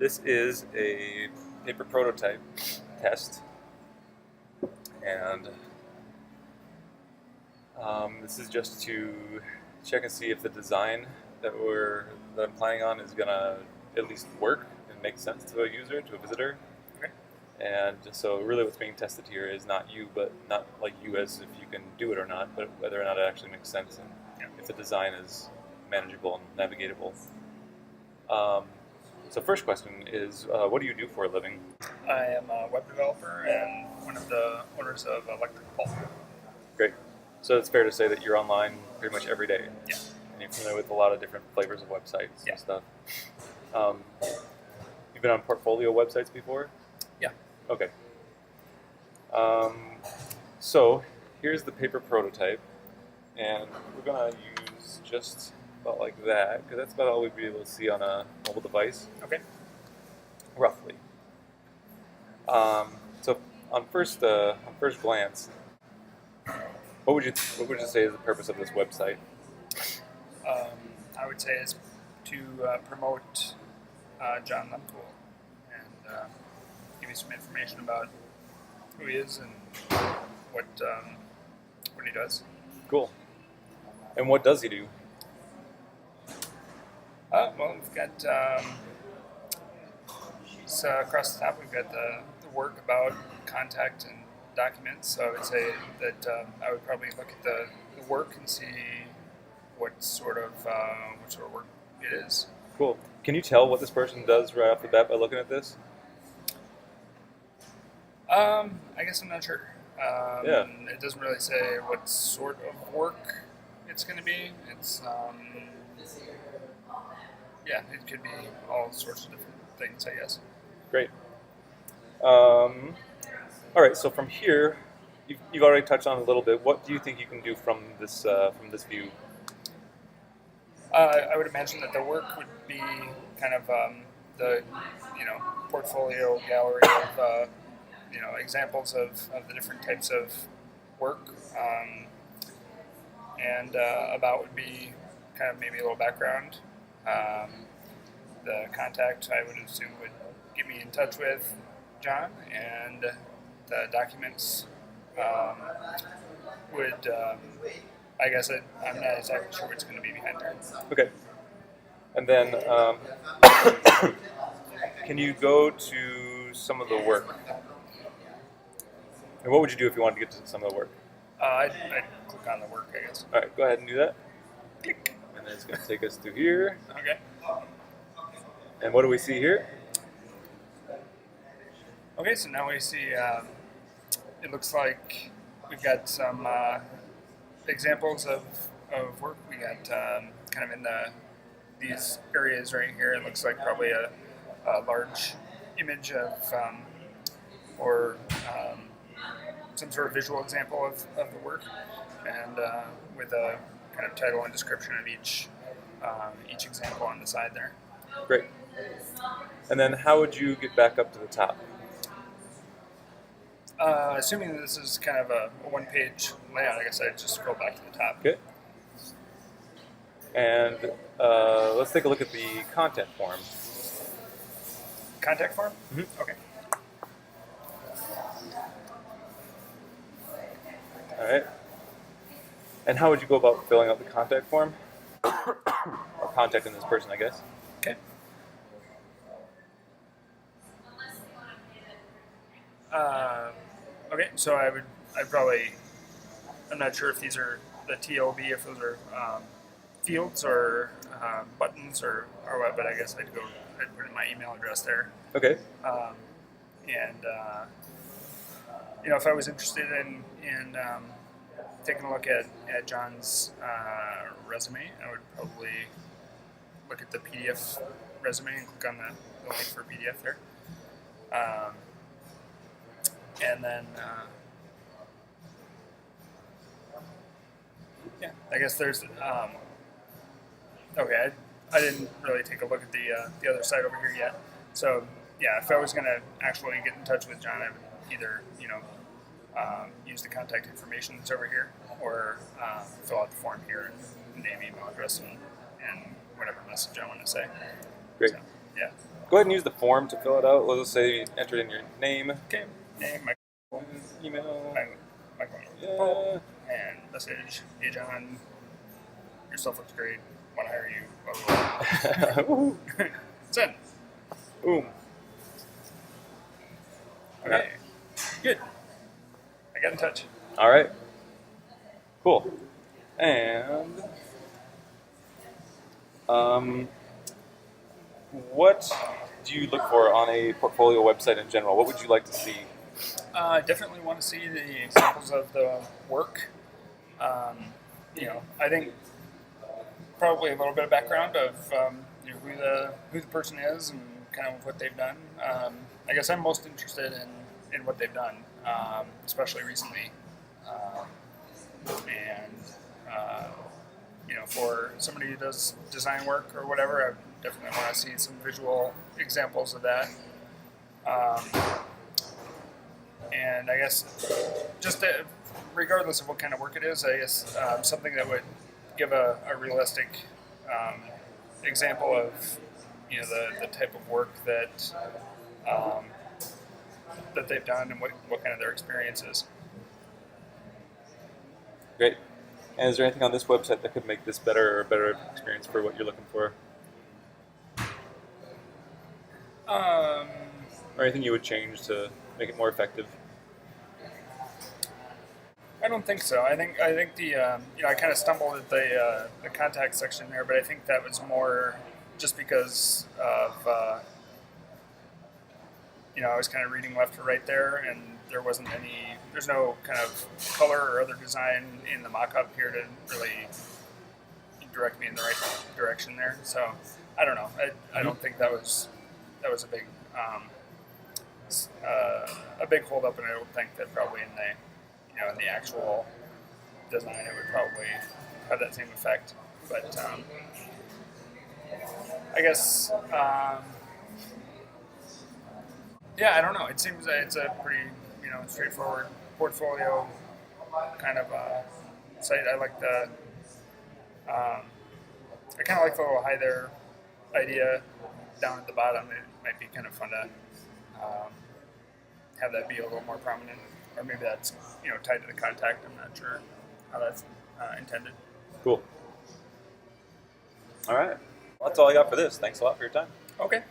This is a paper prototype test, and this is just to check and see if the design that I'm planning on is gonna at least work and make sense to a user, to a visitor. Okay. And so really what's being tested here is not you, but not like you as if you can do it or not, but whether or not it actually makes sense and if the design is manageable and navigatable. So first question is, what do you do for a living? I am a web developer and one of the owners of Electric Pulp. Great. So it's fair to say that you're online pretty much every day. Yeah. And you're familiar with a lot of different flavors of websites Yeah. and stuff. You've been on portfolio websites before? Yeah. Okay. So here's the paper prototype, and we're gonna use just about like that, because that's about all we'd be able to see on a mobile device, Okay. roughly. So on first glance, what would you say is the purpose of this website? I would say is to promote John Lempool and give you some information about who he is and what he does. Cool. And what does he do? Well, we've got across the top. We've got the work about contact and documents. So I would say that I would probably look at the work and see what sort of work it is. Cool. Can you tell what this person does right off the bat by looking at this? I guess I'm not sure. Yeah. It doesn't really say what sort of work it's going to be. It's it could be all sorts of different things, I guess. Great. All right. So from here, you've already touched on it a little bit. What do you think you can do from this view? I would imagine that the work would be kind of the portfolio gallery of examples of the different types of work, and about would be kind of maybe a little background. The contact, I would assume, would get me in touch with John, and the documents would, I guess I'm not exactly sure what's going to be behind there. Okay. And then, can you go to some of the work? And what would you do if you wanted to get to some of the work? I'd click on the work, I guess. All right, go ahead and do that. Click. And then it's going to take us through here. Okay. And what do we see here? Okay, so now we see, it looks like we've got some examples of work. We got kind of in these areas right here. It looks like probably a large image of or some sort of visual example of the work, and with a kind of title and description of each example on the side there. Great. And then how would you get back up to the top? Assuming that this is kind of a one-page layout, I guess I'd just scroll back to the top. Okay. And let's take a look at the content form. Contact form? Mm-hmm. Okay. All right. And how would you go about filling out the contact form? Or contacting this person, I guess. Okay. Okay, so I'm not sure if these are the TLB, if those are fields or buttons or what, but I guess I'd put in my email address there. Okay. If I was interested in taking a look at John's resume, I would probably look at the PDF resume and click on the link for PDF there. And then, I guess there's, okay, I didn't really take a look at the other side over here yet. So, if I was going to actually get in touch with John, I would either, use the contact information that's over here, or fill out the form here and name, email address, and whatever message I want to say. Great. So. Yeah. Go ahead and use the form to fill it out. Let's just say enter in your name, Okay. Name, email. Michael, Yeah. and message. Hey John, your stuff looks great. Want to hire you? Blah, blah, Woohoo. blah. Send. Boom. Okay. Good. I got in touch. All right. Cool. And what do you look for on a portfolio website in general? What would you like to see? Definitely want to see the examples of the work. I think probably a little bit of background of who the person is and kind of what they've done. I guess I'm most interested in what they've done, especially recently. For somebody who does design work or whatever, I definitely want to see some visual examples of that. And I guess regardless of what kind of work it is, I guess something that would give a realistic example of the type of work that they've done and what kind of their experience is. Great. And is there anything on this website that could make this better or a better experience for what you're looking for? Or anything you would change to make it more effective? I don't think so. I think the I kind of stumbled at the contact section there, but I think that was more just because of I was kind of reading left to right there, and there's no kind of color or other design in the mock-up here to really direct me in the right direction there. So I don't know. I don't think that was a big hold up, and I don't think that probably in the actual design it would probably have that same effect. But I guess I don't know. It seems that it's a pretty straightforward portfolio kind of site. I like the I kind of like the little hi there idea down at the bottom. It might be kind of fun to have that be a little more prominent, or maybe that's tied to the contact. I'm not sure how that's intended. Cool. All right. Well, that's all I got for this. Thanks a lot for your time. Okay.